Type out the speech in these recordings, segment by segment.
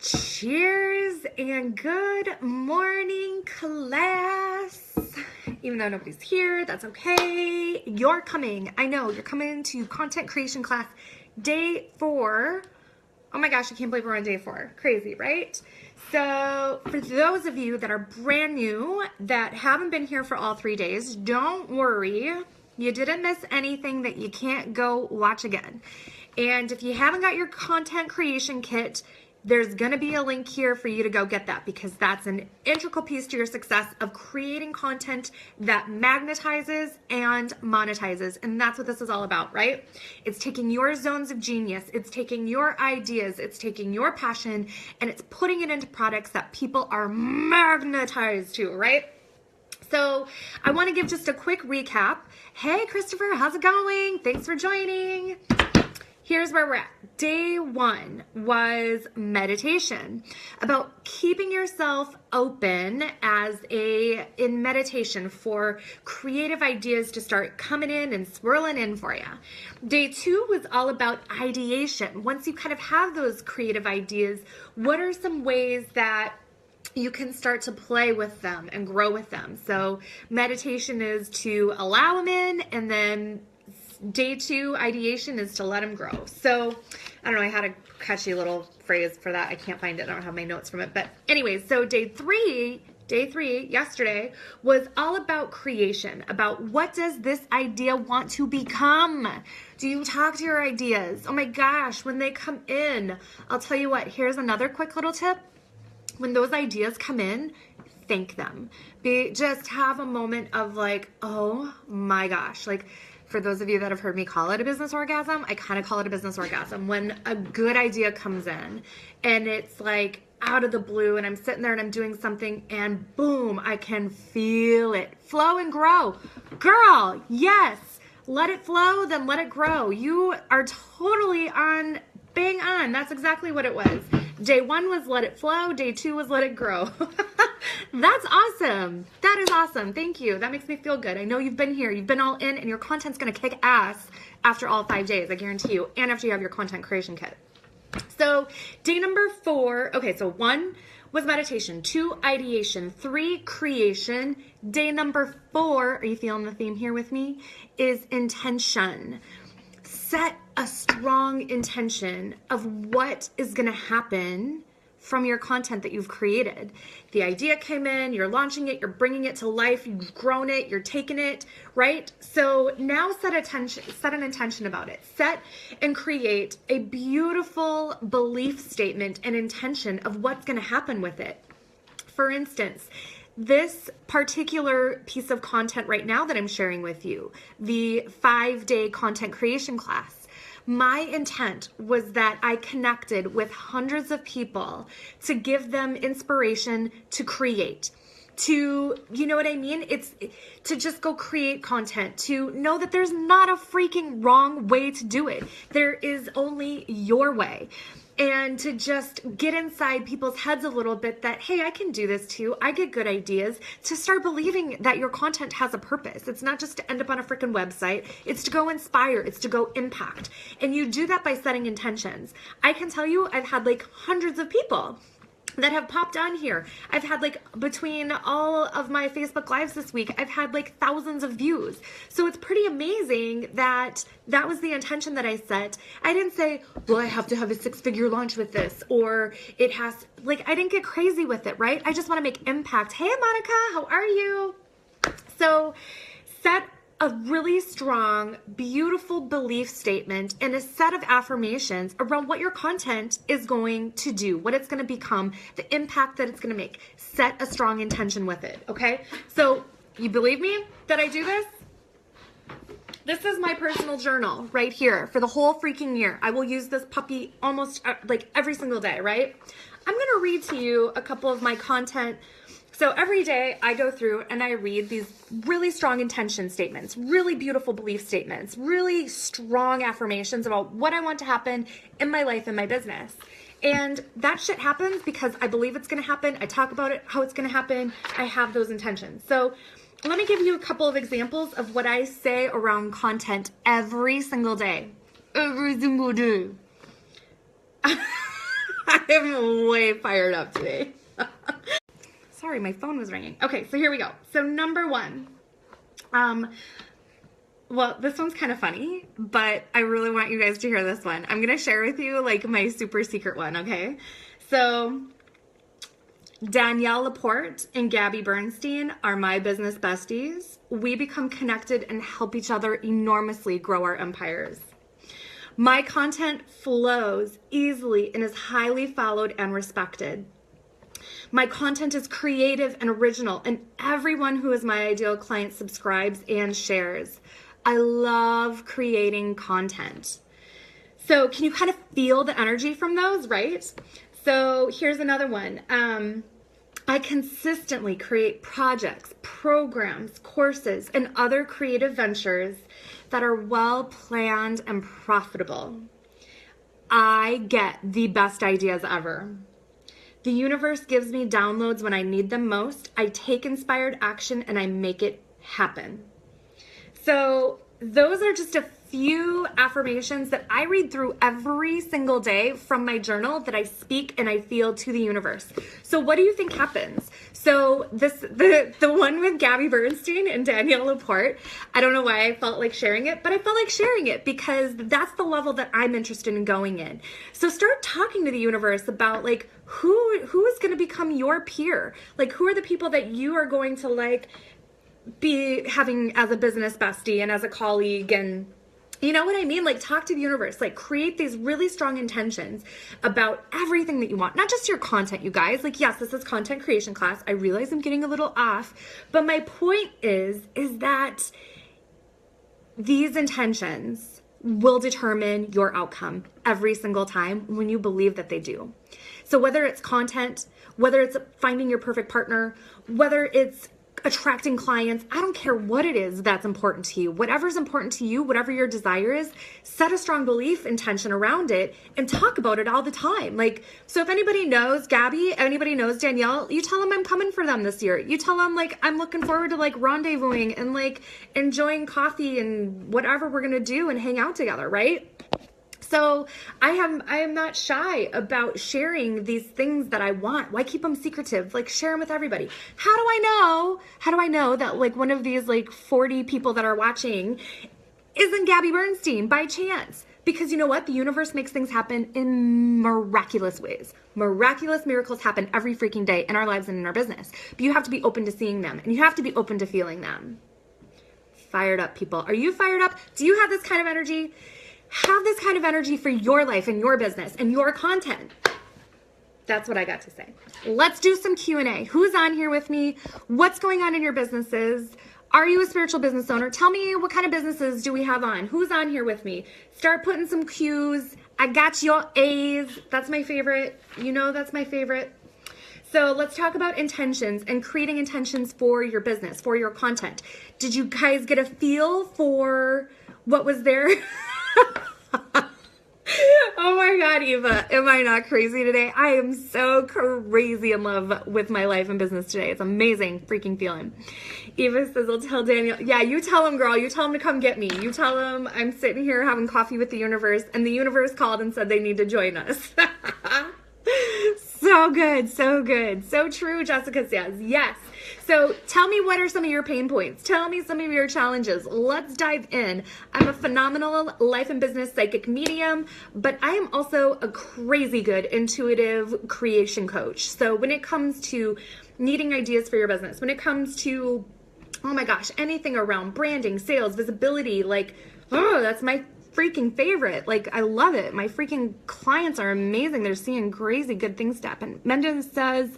Cheers and good morning, class. Even though nobody's here, that's okay. You're coming. I know you're coming to content creation class day 4. Oh my gosh, I can't believe we're on day 4. Crazy, right? So for those of you that are brand new, that haven't been here for all 3 days, don't worry. You didn't miss anything that you can't go watch again. And if you haven't got your content creation kit, there's going to be a link here for you to go get that, because that's an integral piece to your success of creating content that magnetizes and monetizes. And that's what this is all about, right? It's taking your zones of genius. It's taking your ideas. It's taking your passion, and it's putting it into products that people are magnetized to, right? So I want to give just a quick recap. Hey, Christopher, how's it going? Thanks for joining. Here's where we're at. Day 1 was meditation, about keeping yourself open in meditation for creative ideas to start coming in and swirling in for you. Day 2 was all about ideation. Once you kind of have those creative ideas, what are some ways that you can start to play with them and grow with them? So meditation is to allow them in, and then day 2 ideation is to let them grow. So I don't know, I had a catchy little phrase for that. I can't find it. I don't have my notes from it. But anyways, so day 3 yesterday was all about creation, about what does this idea want to become? Do you talk to your ideas? Oh my gosh, when they come in, I'll tell you what, here's another quick little tip. When those ideas come in, thank them. Just have a moment of like, oh my gosh, like, for those of you that have heard me call it a business orgasm, I kind of call it a business orgasm. When a good idea comes in and it's like out of the blue, and I'm sitting there and I'm doing something and boom, I can feel it flow and grow. Girl, yes, let it flow, then let it grow. You are totally bang on. That's exactly what it was. Day 1 was let it flow. Day 2 was let it grow. That's awesome. That is awesome. Thank you. That makes me feel good. I know you've been here. You've been all in, and your content's going to kick ass after all 5 days, I guarantee you, and after you have your content creation kit. So day number 4, okay, so 1 was meditation, 2 ideation, 3 creation. Day number 4, are you feeling the theme here with me, is intention. Set a strong intention of what is going to happen from your content that you've created. The idea came in, you're launching it, you're bringing it to life, you've grown it, you're taking it, right? So now set an intention about it. Set and create a beautiful belief statement and intention of what's going to happen with it. For instance, this particular piece of content right now that I'm sharing with you, the 5-day content creation class, my intent was that I connected with hundreds of people to give them inspiration to create, to, you know what I mean? It's to just go create content, to know that there's not a freaking wrong way to do it. There is only your way. And to just get inside people's heads a little bit that, hey, I can do this too. I get good ideas. To start believing that your content has a purpose. It's not just to end up on a freaking website. It's to go inspire. It's to go impact. And you do that by setting intentions. I can tell you, I've had like hundreds of people that have popped on here. I've had like, between all of my Facebook Lives this week, I've had like thousands of views. So it's pretty amazing that that was the intention that I set. I didn't say, well, I have to have a 6-figure launch with this, or it has, like, I didn't get crazy with it, right? I just want to make impact. Hey, Monica, how are you? So set a really strong, beautiful belief statement and a set of affirmations around what your content is going to do, what it's going to become, the impact that it's going to make. Set a strong intention with it, okay? So you believe me that I do this? This is my personal journal right here for the whole freaking year. I will use this puppy almost like every single day, right? I'm going to read to you a couple of my content. So every day I go through and I read these really strong intention statements, really beautiful belief statements, really strong affirmations about what I want to happen in my life and my business. And that shit happens because I believe it's going to happen. I talk about it, how it's going to happen. I have those intentions. So let me give you a couple of examples of what I say around content every single day. Every single day. I I'm way fired up today. Sorry, my phone was ringing. Okay, so here we go. So number one, well, this one's kind of funny, but I really want you guys to hear this one. I'm going to share with you like my super secret one, okay? So Danielle Laporte and Gabby Bernstein are my business besties. We become connected and help each other enormously grow our empires. My content flows easily and is highly followed and respected. My content is creative and original, and everyone who is my ideal client subscribes and shares. I love creating content. So can you kind of feel the energy from those, right? So here's another one. I consistently create projects, programs, courses, and other creative ventures that are well planned and profitable. I get the best ideas ever. The universe gives me downloads when I need them most. I take inspired action and I make it happen. So those are just a few affirmations that I read through every single day from my journal that I speak and I feel to the universe. So what do you think happens? So the one with Gabby Bernstein and Danielle Laporte, I don't know why I felt like sharing it, but I felt like sharing it because that's the level that I'm interested in going in. So start talking to the universe about like who is going to become your peer? Like who are the people that you are going to like be having as a business bestie and as a colleague, and you know what I mean? Like talk to the universe, like create these really strong intentions about everything that you want, not just your content, you guys. Like, yes, this is content creation class. I realize I'm getting a little off, but my point is that these intentions will determine your outcome every single time when you believe that they do. So whether it's content, whether it's finding your perfect partner, whether it's attracting clients, I don't care what it is that's important to you. Whatever's important to you, whatever your desire is, set a strong belief intention around it and talk about it all the time. Like, so if anybody knows Gabby, anybody knows Danielle, you tell them I'm coming for them this year. You tell them like I'm looking forward to like rendezvousing and like enjoying coffee and whatever we're going to do and hang out together, right? So I am not shy about sharing these things that I want. Why keep them secretive? Like share them with everybody. How do I know that like one of these like 40 people that are watching isn't Gabby Bernstein by chance? Because you know what? The universe makes things happen in miraculous ways. Miraculous miracles happen every freaking day in our lives and in our business. But you have to be open to seeing them and you have to be open to feeling them. Fired up, people. Are you fired up? Do you have this kind of energy? Have this kind of energy for your life and your business and your content. That's what I got to say. Let's do some Q&A. Who's on here with me? What's going on in your businesses? Are you a spiritual business owner? Tell me what kind of businesses do we have on? Who's on here with me? Start putting some Q's. I got your A's. That's my favorite. You know that's my favorite. So let's talk about intentions and creating intentions for your business, for your content. Did you guys get a feel for what was there? Oh my God, Eva, am I not crazy today? I am so crazy in love with my life and business today. It's amazing freaking feeling. Eva says, I'll tell Daniel. Yeah, you tell him, girl. You tell him to come get me. You tell him I'm sitting here having coffee with the universe and the universe called and said they need to join us. So good, so good. So true, Jessica says. Yes. So tell me, what are some of your pain points? Tell me some of your challenges. Let's dive in. I'm a phenomenal life and business psychic medium, but I am also a crazy good intuitive creation coach. So when it comes to needing ideas for your business, when it comes to, oh my gosh, anything around branding, sales, visibility, like, oh, that's my freaking favorite. Like, I love it. My freaking clients are amazing. They're seeing crazy good things happen. Mendon says,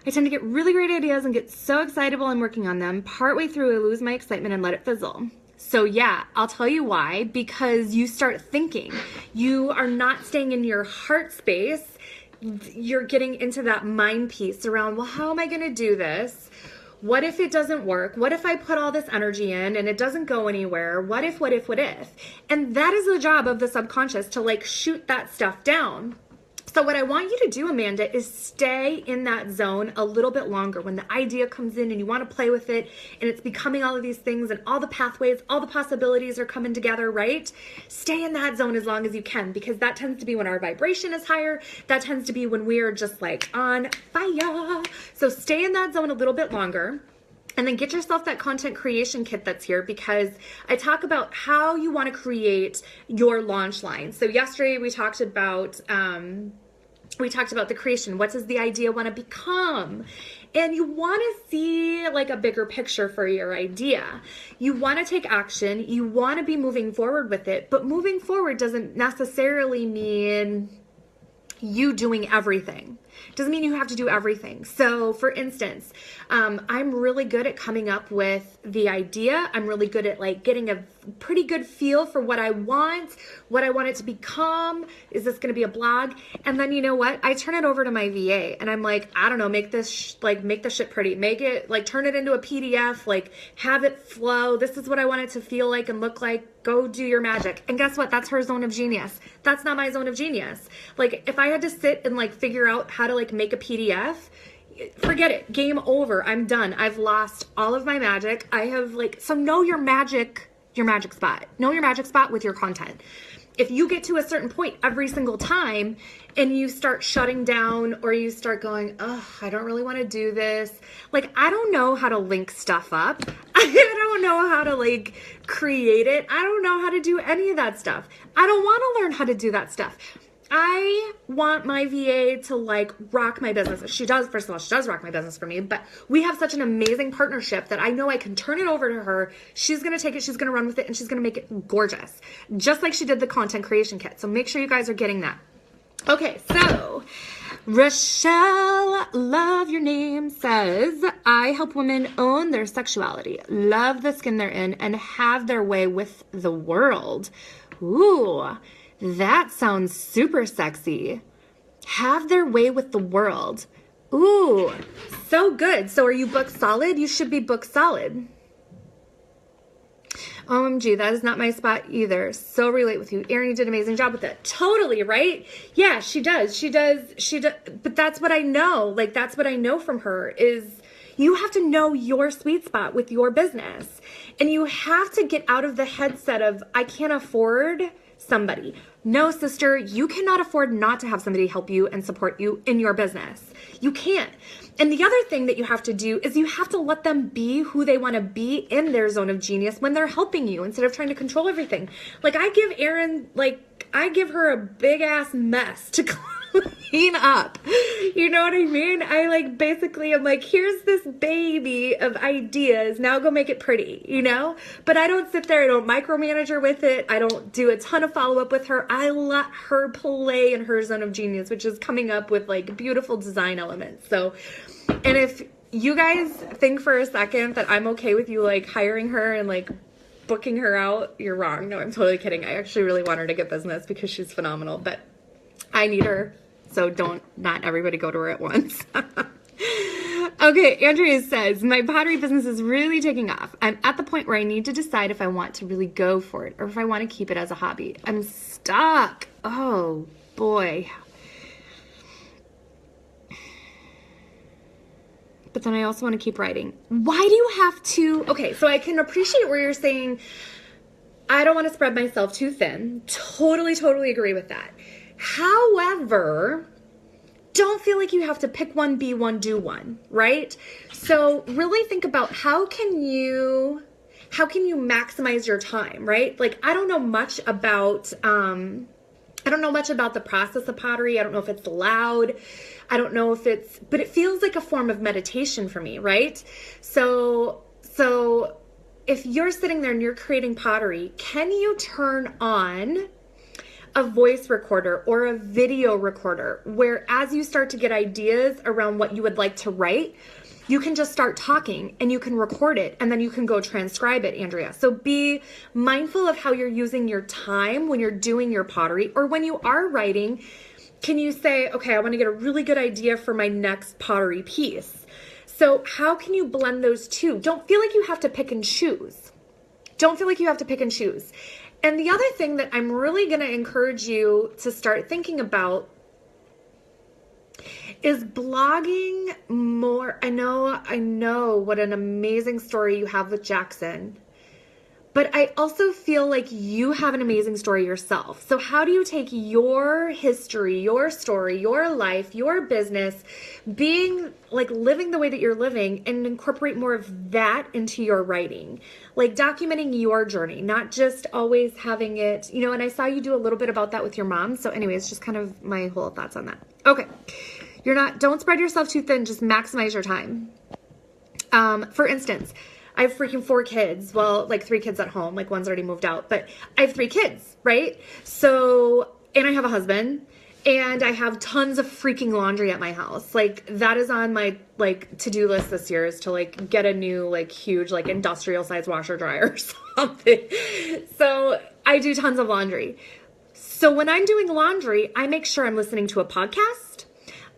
I tend to get really great ideas and get so excited while I'm working on them. Partway through, I lose my excitement and let it fizzle. So yeah, I'll tell you why. Because you start thinking. You are not staying in your heart space. You're getting into that mind piece around, well, how am I going to do this? What if it doesn't work? What if I put all this energy in and it doesn't go anywhere? What if? And that is the job of the subconscious, to like shoot that stuff down. So what I want you to do, Amanda, is stay in that zone a little bit longer. When the idea comes in and you want to play with it and it's becoming all of these things and all the pathways, all the possibilities are coming together, right? Stay in that zone as long as you can, because that tends to be when our vibration is higher. That tends to be when we are just like on fire. So stay in that zone a little bit longer. And then get yourself that content creation kit that's here, because I talk about how you want to create your launch line. So yesterday we talked about the creation. What does the idea want to become? And you want to see like a bigger picture for your idea. You want to take action. You want to be moving forward with it. But moving forward doesn't necessarily mean you doing everything. Doesn't mean you have to do everything. So for instance, I'm really good at coming up with the idea. I'm really good at like getting a pretty good feel for what I want it to become. Is this going to be a blog? And then you know what? I turn it over to my VA and I'm like, I don't know, make this shit pretty. Make it like, turn it into a PDF, like have it flow. This is what I want it to feel like and look like. Go do your magic. And guess what? That's her zone of genius. That's not my zone of genius. Like if I had to sit and like figure out how to like make a PDF, forget it. Game over. I'm done. I've lost all of my magic. I have like, so know your magic spot. Know your magic spot with your content. If you get to a certain point every single time and you start shutting down or you start going, oh, I don't really want to do this. Like, I don't know how to link stuff up. I don't know how to like create it. I don't know how to do any of that stuff. I don't want to learn how to do that stuff. I want my VA to like rock my business. She does, first of all, she does rock my business for me, but we have such an amazing partnership that I know I can turn it over to her. She's going to take it, she's going to run with it, and she's going to make it gorgeous. Just like she did the content creation kit. So make sure you guys are getting that. Okay, so Rochelle, love your name, says, I help women own their sexuality, love the skin they're in, and have their way with the world. Ooh. That sounds super sexy. Have their way with the world. Ooh, so good. So are you booked solid? You should be booked solid. OMG, that is not my spot either. So relate with you. Erin, you did an amazing job with it. Totally, right? Yeah, she does. She does. But that's what I know. Like, that's what I know from her is you have to know your sweet spot with your business. And you have to get out of the headset of, I can't afford somebody. No, sister, you cannot afford not to have somebody help you and support you in your business. You can't. And the other thing that you have to do is you have to let them be who they want to be in their zone of genius when they're helping you instead of trying to control everything. Like I give her a big ass mess to clean up. You know what I mean? I like basically I'm like, here's this baby of ideas. Now go make it pretty, you know? But I don't sit there. I don't micromanage her with it. I don't do a ton of follow-up with her. I let her play in her zone of genius, which is coming up with like beautiful design elements. So, and if you guys think for a second that I'm okay with you like hiring her and like booking her out, you're wrong. No, I'm totally kidding. I actually really want her to get business because she's phenomenal, but I need her. So not everybody go to her at once. Okay, Andrea says, my pottery business is really taking off. I'm at the point where I need to decide if I want to really go for it or if I want to keep it as a hobby. I'm stuck. Oh, boy. But then I also want to keep writing. Why do you have to? Okay, so I can appreciate where you're saying, I don't want to spread myself too thin. Totally, totally agree with that. However, don't feel like you have to pick one, be one, do one, right? So really think about how can you maximize your time, right? Like I don't know much about the process of pottery. I don't know if it's loud. I don't know if but it feels like a form of meditation for me, right? So if you're sitting there and you're creating pottery, can you turn on a voice recorder or a video recorder where as you start to get ideas around what you would like to write, you can just start talking and you can record it and then you can go transcribe it, Andrea. So be mindful of how you're using your time when you're doing your pottery or when you are writing. Can you say, okay, I want to get a really good idea for my next pottery piece. So how can you blend those two? Don't feel like you have to pick and choose. Don't feel like you have to pick and choose. And the other thing that I'm really going to encourage you to start thinking about Is blogging more, I know what an amazing story you have with Jackson. But I also feel like you have an amazing story yourself. So how do you take your history, your story, your life, your business, being like living the way that you're living, and incorporate more of that into your writing? Like documenting your journey, not just always having it, and I saw you do a little bit about that with your mom. So anyways, just kind of my whole thoughts on that. Okay. Don't spread yourself too thin, just maximize your time. For instance, I have freaking 4 kids. Well, like 3 kids at home, like one's already moved out, but I have 3 kids, right? So, and I have a husband, and I have tons of freaking laundry at my house. Like that is on my like to-do list this year, is to like get a new like huge like industrial size washer dryer or something. So I do tons of laundry. So when I'm doing laundry, I make sure I'm listening to a podcast.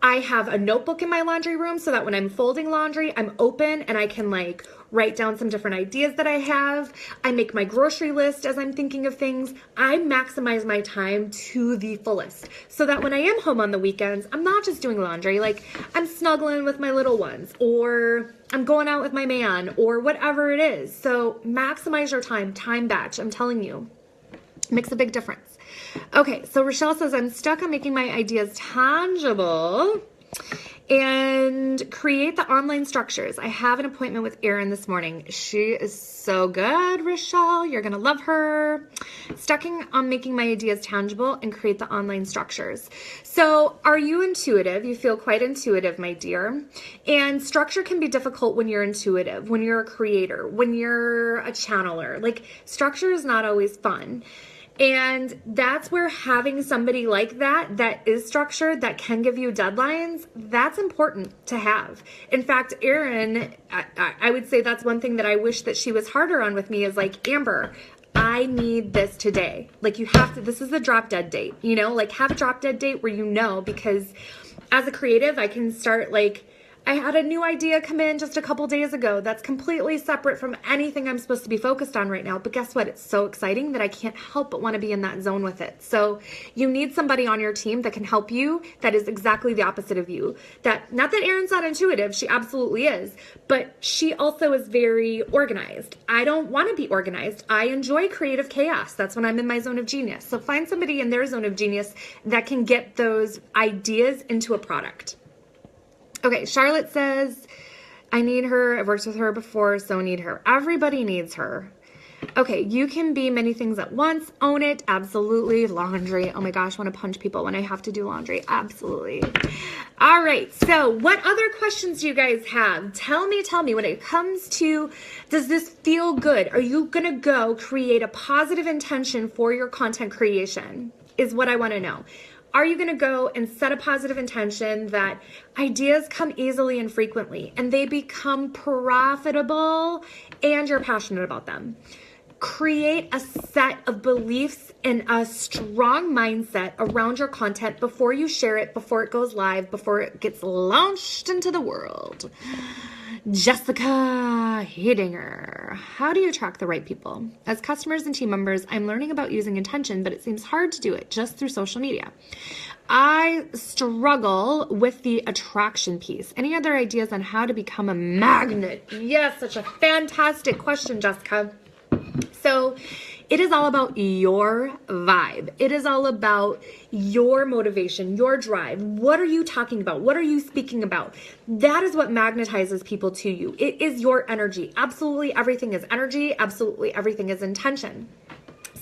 I have a notebook in my laundry room so that when I'm folding laundry, I'm open and I can like write down some different ideas that I have. I make my grocery list as I'm thinking of things. I maximize my time to the fullest so that when I am home on the weekends, I'm not just doing laundry. Like I'm snuggling with my little ones, or I'm going out with my man, or whatever it is. So maximize your time batch. I'm telling you, it makes a big difference. Okay, so Rochelle says, I'm stuck on making my ideas tangible and create the online structures. I have an appointment with Erin this morning. She is so good, Rochelle. You're going to love her. Stuck on making my ideas tangible and create the online structures. So are you intuitive? You feel quite intuitive, my dear. And structure can be difficult when you're intuitive, when you're a creator, when you're a channeler. Like structure is not always fun. And that's where having somebody like that is structured, that can give you deadlines, that's important to have. In fact, Erin, I would say that's one thing that I wish that she was harder on with me, is like, Amber, I need this today. Like you have to, this is the drop dead date, like have a drop dead date where because as a creative, I can start like, I had a new idea come in just a couple days ago that's completely separate from anything I'm supposed to be focused on right now. But guess what? It's so exciting that I can't help but want to be in that zone with it. So you need somebody on your team that can help you, that is exactly the opposite of you. Not that Erin's not intuitive, she absolutely is, but she also is very organized. I don't want to be organized. I enjoy creative chaos. That's when I'm in my zone of genius. So find somebody in their zone of genius that can get those ideas into a product. Okay, Charlotte says, I need her. I've worked with her before, so need her. Everybody needs her. Okay, you can be many things at once. Own it. Absolutely. Laundry. Oh my gosh, I want to punch people when I have to do laundry. Absolutely. All right, so what other questions do you guys have? Tell me when it comes to, does this feel good? Are you going to go create a positive intention for your content creation? Is what I want to know. Are you going to go and set a positive intention that ideas come easily and frequently and they become profitable and you're passionate about them? Create a set of beliefs and a strong mindset around your content before you share it, before it goes live, before it gets launched into the world. Jessica Hidinger. How do you attract the right people? As customers and team members, I'm learning about using intention, but it seems hard to do it just through social media. I struggle with the attraction piece. Any other ideas on how to become a magnet? Yes, such a fantastic question, Jessica. So it is all about your vibe. It is all about your motivation, your drive. What are you talking about? What are you speaking about? That is what magnetizes people to you. It is your energy. Absolutely everything is energy. Absolutely everything is intention.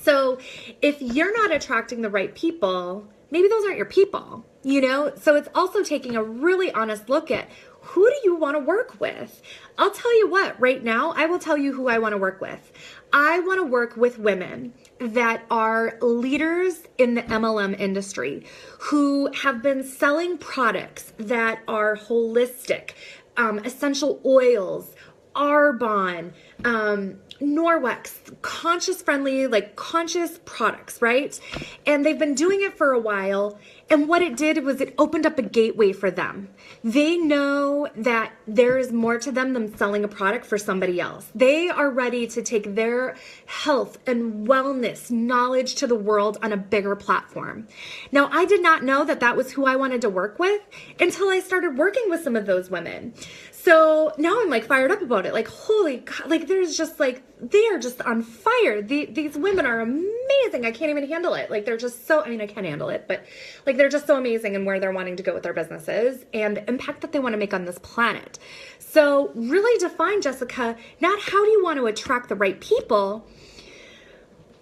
So if you're not attracting the right people, maybe those aren't your people, So it's also taking a really honest look at, who do you want to work with? I'll tell you what, right now, I will tell you who I want to work with. I want to work with women that are leaders in the MLM industry who have been selling products that are holistic, essential oils, Arbonne, Norwex, conscious friendly, like conscious products, right? And they've been doing it for a while. And what it did was it opened up a gateway for them. They know that there is more to them than selling a product for somebody else. They are ready to take their health and wellness knowledge to the world on a bigger platform. Now, I did not know that that was who I wanted to work with until I started working with some of those women. So now I'm like fired up about it. Like, holy God, like there's just like, they are just on fire. These women are amazing. I can't even handle it. Like they're just so, I mean, I can handle it, but like they're just so amazing in where they're wanting to go with their businesses and the impact that they want to make on this planet. So really define, Jessica, not how do you want to attract the right people,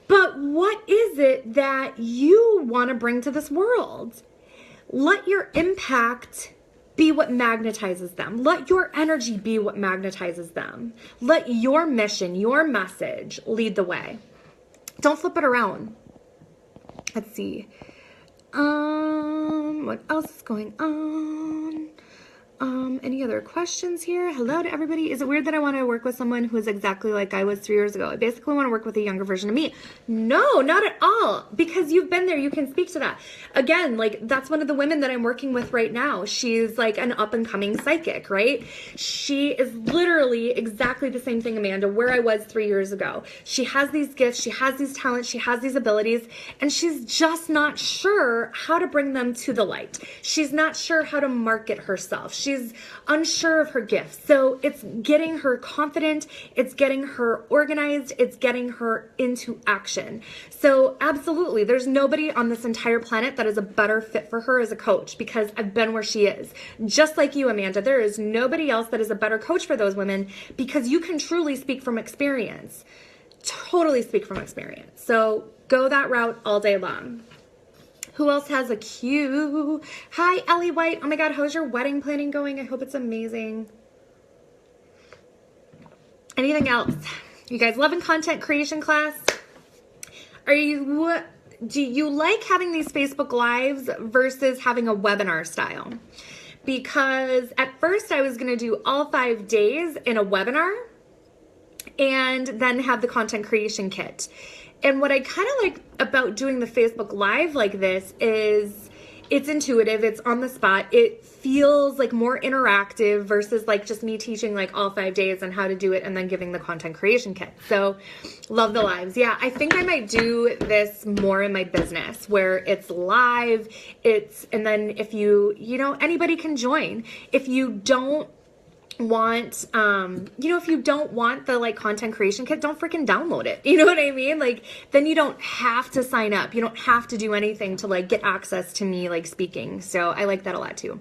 but what is it that you want to bring to this world? Let your impact be what magnetizes them. Let your energy be what magnetizes them. Let your mission, your message lead the way. Don't flip it around. Let's see. What else is going on? Any other questions here? Hello to everybody. Is it weird that I want to work with someone who is exactly like I was 3 years ago? I basically want to work with a younger version of me. No, not at all. Because you've been there, you can speak to that. Again, like that's one of the women that I'm working with right now. She's like an up and coming psychic, right? She is literally exactly the same thing, Amanda, where I was 3 years ago. She has these gifts, she has these talents, she has these abilities, and she's just not sure how to bring them to the light. She's not sure how to market herself. She's unsure of her gifts. So it's getting her confident, it's getting her organized, it's getting her into action. So absolutely, there's nobody on this entire planet that is a better fit for her as a coach because I've been where she is. Just like you, Amanda, there is nobody else that is a better coach for those women because you can truly speak from experience. Totally speak from experience. So go that route all day long. Who else has a cue? Hi, Ellie White. Oh my God, how's your wedding planning going? I hope it's amazing. Anything else? You guys loving content creation class? Do you like having these Facebook Lives versus having a webinar style? Because at first I was going to do all 5 days in a webinar and then have the content creation kit. And what I kind of like about doing the Facebook Live like this is it's intuitive, it's on the spot, it feels like more interactive versus like just me teaching like all 5 days on how to do it and then giving the content creation kit. So love the lives. Yeah, I think I might do this more in my business where it's live, and then if anybody can join. If you don't want if you don't want the like content creation kit, don't freaking download it. You know what I mean? Like then you don't have to sign up, you don't have to do anything to like get access to me like speaking. So I like that a lot too.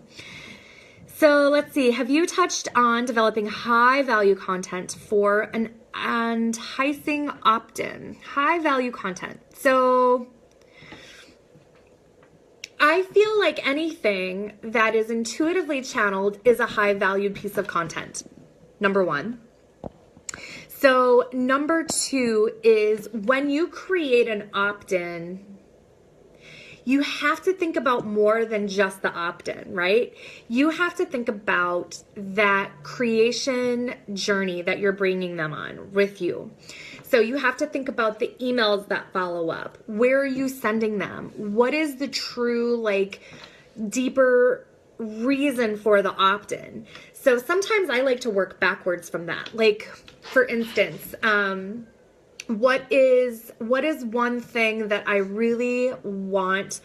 So let's see, have you touched on developing high value content for an enticing opt-in? High value content. So I feel like anything that is intuitively channeled is a high valued piece of content, number one. So number two is when you create an opt-in, you have to think about more than just the opt-in, right? You have to think about that creation journey that you're bringing them on with you. So you have to think about the emails that follow up. Where are you sending them? What is the true, like, deeper reason for the opt-in? So sometimes I like to work backwards from that. Like, for instance, what is one thing that I really want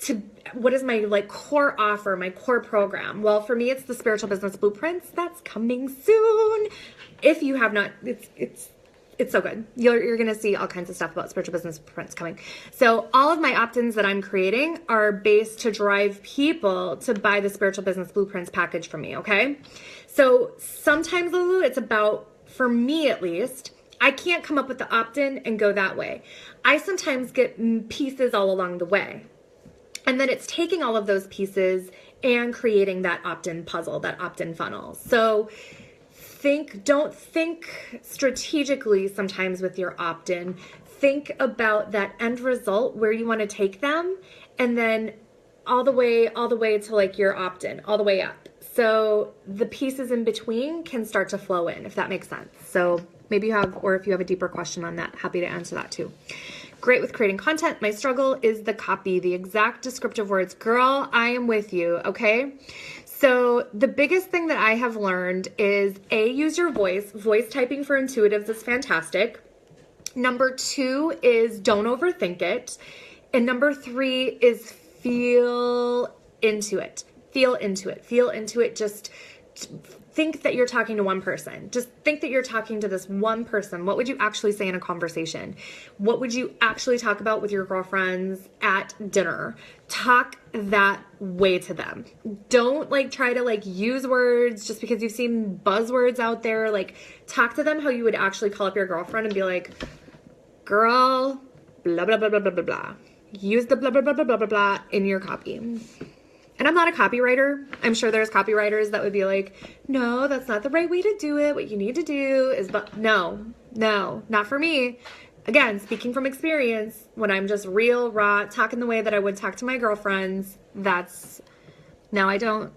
to, what is my like core offer, my core program? Well, for me, it's the Spiritual Business Blueprints. That's coming soon. If you have not, it's so good. You're going to see all kinds of stuff about Spiritual Business Blueprints coming. So all of my opt-ins that I'm creating are based to drive people to buy the Spiritual Business Blueprints package from me, okay? So sometimes, Lulu, it's about, for me at least, I can't come up with the opt-in and go that way. I sometimes get pieces all along the way. And then it's taking all of those pieces and creating that opt-in puzzle, that opt-in funnel. So don't think strategically sometimes with your opt-in. Think about that end result, where you want to take them, and then all the way to like your opt-in, all the way up. so the pieces in between can start to flow in, if that makes sense. So maybe you have, or if you have a deeper question on that, happy to answer that too. Great with creating content. My struggle is the copy, the exact descriptive words. Girl, I am with you, okay? So the biggest thing that I have learned is use your voice. Voice typing for intuitives is fantastic. Number 2 is don't overthink it. And number 3 is feel into it. Feel into it. Feel into it. Just think that you're talking to one person. Just think that you're talking to this one person. What would you actually say in a conversation? What would you actually talk about with your girlfriends at dinner? Talk that way to them. Don't try to use words just because you've seen buzzwords out there. Talk to them how you would actually call up your girlfriend and be like, girl, blah, blah, blah, blah, blah, blah, blah. Use the blah, blah, blah, blah, blah, blah, blah in your copy. And I'm not a copywriter. I'm sure there's copywriters that would be like, no, that's not the right way to do it. What you need to do is, but no, not for me. Again, speaking from experience, when I'm just real, raw, talking the way that I would talk to my girlfriends, now I don't.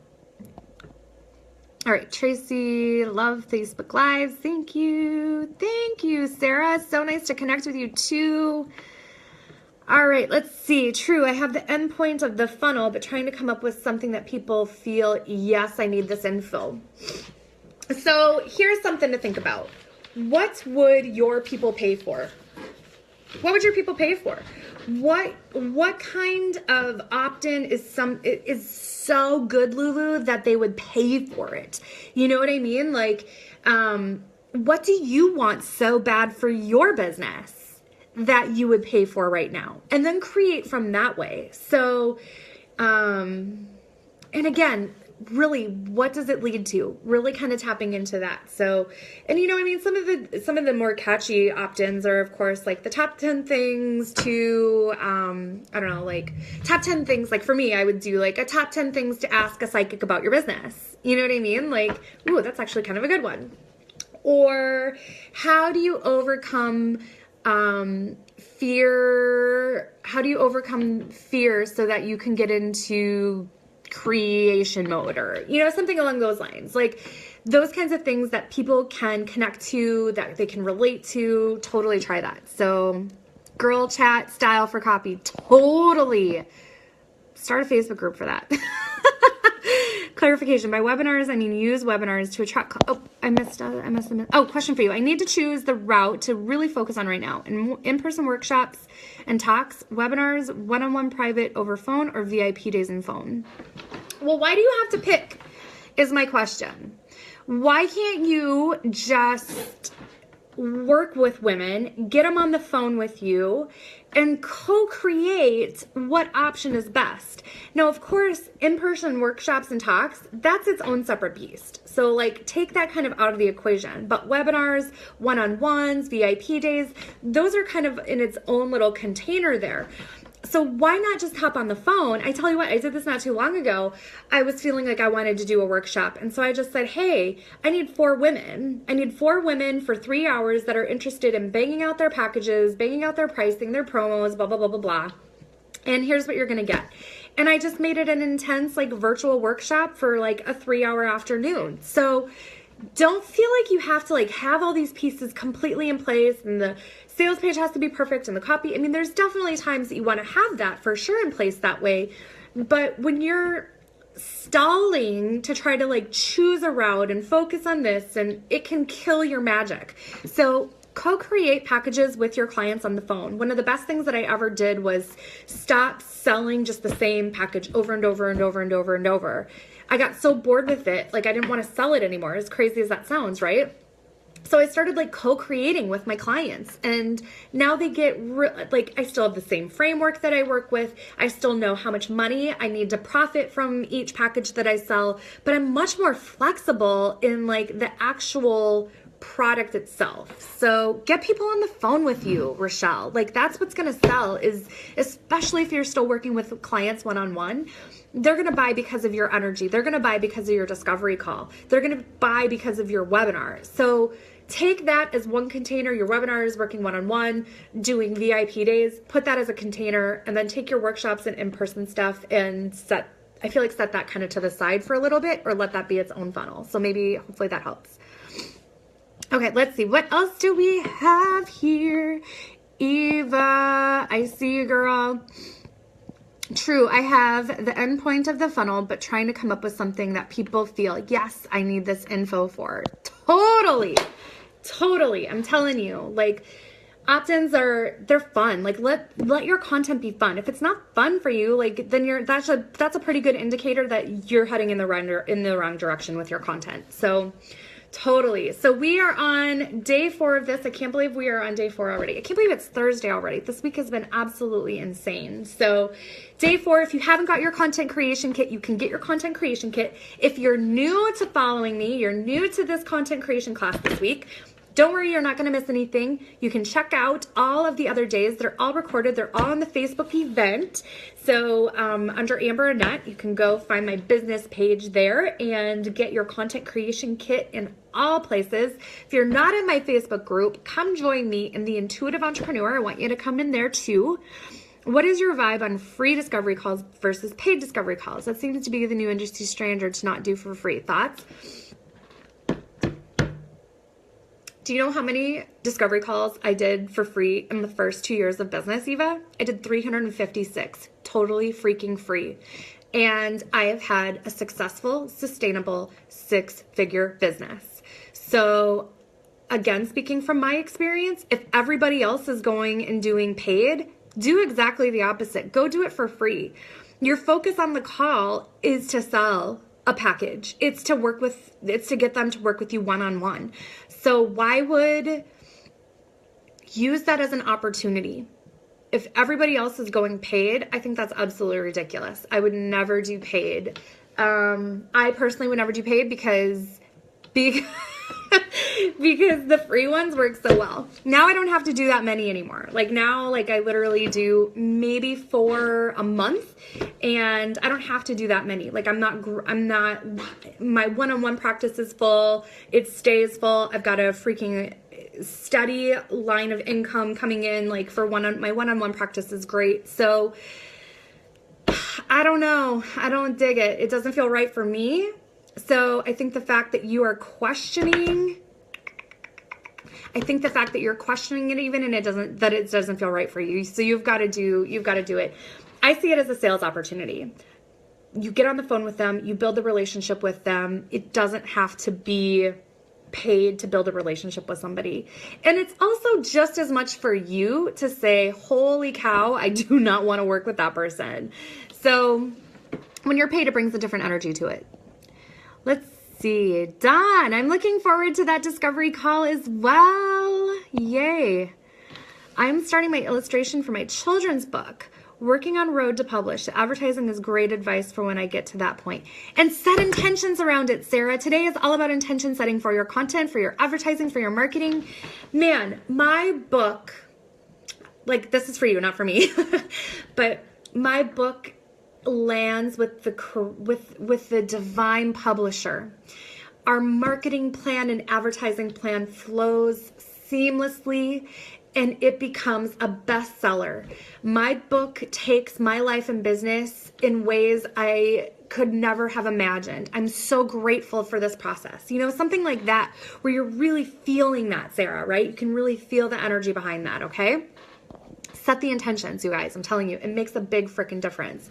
All right, Tracy, love Facebook Lives. Thank you. Thank you, Sarah. So nice to connect with you too. All right, let's see. True, I have the endpoint of the funnel, but trying to come up with something that people feel, yes, I need this info. So here's something to think about. What would your people pay for? What would your people pay for? What kind of opt-in is so good, Lulu, that they would pay for it? You know what I mean? What do you want so bad for your business that you would pay for right now? And then create from that way. So, and again, really, what does it lead to? Really kind of tapping into that. So, and you know, I mean, some of the more catchy opt-ins are, of course, the top 10 things to, I don't know, top 10 things. For me, I would do a top 10 things to ask a psychic about your business. You know what I mean? Ooh, that's actually kind of a good one. Or how do you overcome fear? How do you overcome fear so that you can get into creation mode, or something along those lines? Those kinds of things that people can connect to, that they can relate to. Totally try that. So girl chat style for copy, totally start a Facebook group for that. Clarification, by webinars, I mean use webinars to attract, question for you. I need to choose the route to really focus on right now. In-person workshops and talks, webinars, one-on-one private over phone, or VIP days and phone? Well, why do you have to pick is my question. Why can't you just work with women, get them on the phone with you, and co-create what option is best? Now, of course, in-person workshops and talks, that's its own separate beast. So take that kind of out of the equation. But webinars, one-on-ones, VIP days, those are kind of in its own little container there. So why not just hop on the phone? I tell you what, I did this not too long ago. I was feeling like I wanted to do a workshop. And so I just said, hey, I need 4 women. I need 4 women for 3 hours that are interested in banging out their packages, banging out their pricing, their promos, blah, blah, blah, blah, blah. And here's what you're going to get. And I just made it an intense virtual workshop for a 3-hour afternoon. So don't feel like you have to have all these pieces completely in place, and the sales page has to be perfect and the copy. I mean, there's definitely times that you want to have that for sure in place that way. But when you're stalling to try to choose a route and focus on this, and it can kill your magic. So co-create packages with your clients on the phone. One of the best things that I ever did was stop selling just the same package over and over and over and over and over. I got so bored with it, I didn't want to sell it anymore, as crazy as that sounds, right? So I started co-creating with my clients, and now they get I still have the same framework that I work with. I still know how much money I need to profit from each package that I sell, but I'm much more flexible in the actual product itself. So get people on the phone with you, Rochelle. That's what's going to sell, is especially if you're still working with clients one-on-one. They're going to buy because of your energy. They're going to buy because of your discovery call. They're going to buy because of your webinar. So take that as one container. Your webinar is working one-on-one, doing VIP days, put that as a container, and then take your workshops and in-person stuff and set I feel like set that kind of to the side for a little bit, or let that be its own funnel. So maybe, hopefully that helps. Okay, let's see. What else do we have here? Eva, I see you, girl. True, I have the end point of the funnel, but trying to come up with something that people feel, yes, I need this info for. Totally. I'm telling you, like, opt-ins they're fun. Like, let your content be fun. If it's not fun for you, like, then that's a pretty good indicator that you're heading in the wrong direction with your content. So totally. So we are on day 4 of this. I can't believe we are on day 4 already. I can't believe it's Thursday already. This week has been absolutely insane. So day 4, if you haven't got your content creation kit, you can get your content creation kit. If you're new to following me, you're new to this content creation class this week, don't worry, you're not going to miss anything. You can check out all of the other days. They're all recorded. They're all on the Facebook event. So under Amber Annette, you can go find my business page there and get your content creation kit in all places. If you're not in my Facebook group, come join me in the Intuitive Entrepreneur. I want you to come in there too. What is your vibe on free discovery calls versus paid discovery calls? That seems to be the new industry standard to not do for free. Thoughts? Do you know how many discovery calls I did for free in the first 2 years of business, Eva? I did 356, totally freaking free. And I have had a successful, sustainable 6-figure business. So again, speaking from my experience, if everybody else is going and doing paid, do exactly the opposite. Go do it for free. Your focus on the call is to sell a package. It's to get them to work with you one-on-one. So why would use that as an opportunity? If everybody else is going paid, I think that's absolutely ridiculous. I would never do paid. I personally would never do paid because the free ones work so well. Now I don't have to do that many anymore. Like now, like I literally do maybe 4 a month, and I don't have to do that many. Like I'm not, my one-on-one practice is full. It stays full. I've got a freaking steady line of income coming in. Like for my one-on-one practice is great. So I don't know. I don't dig it. It doesn't feel right for me. So I think the fact that you are questioning, it even, and it doesn't feel right for you. So you've got to do it. I see it as a sales opportunity. You get on the phone with them, you build the relationship with them. It doesn't have to be paid to build a relationship with somebody. And it's also just as much for you to say, holy cow, I do not want to work with that person. So when you're paid, it brings a different energy to it. Let's see. Dawn, I'm looking forward to that discovery call as well. Yay. I'm starting my illustration for my children's book. Working on road to publish. Advertising is great advice for when I get to that point. And set intentions around it, Sarah. Today is all about intention setting for your content, for your advertising, for your marketing. Man, my book, like this is for you, not for me, but my book lands with the divine publisher. Our marketing plan and advertising plan flows seamlessly, and it becomes a bestseller. My book takes my life and business in ways I could never have imagined. I'm so grateful for this process. You know, something like that where you're really feeling that, Sarah, right? You can really feel the energy behind that, okay? Set the intentions, you guys. I'm telling you, it makes a big freaking difference.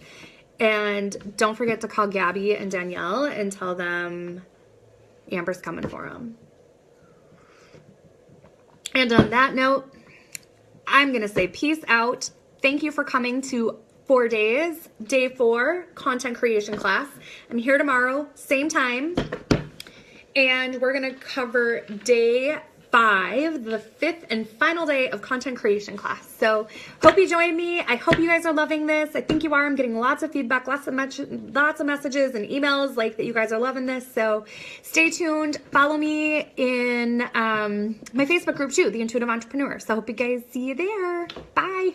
And don't forget to call Gabby and Danielle and tell them Amber's coming for them. And on that note, I'm going to say peace out. Thank you for coming to 4 days, day 4, content creation class. I'm here tomorrow, same time. And we're going to cover day 5, the 5th and final day of content creation class. So hope you join me. I hope you guys are loving this. I think you are. I'm getting lots of feedback, lots of messages and emails like that you guys are loving this. So stay tuned. Follow me in my Facebook group too, The Intuitive Entrepreneur. So I hope you guys see you there. Bye.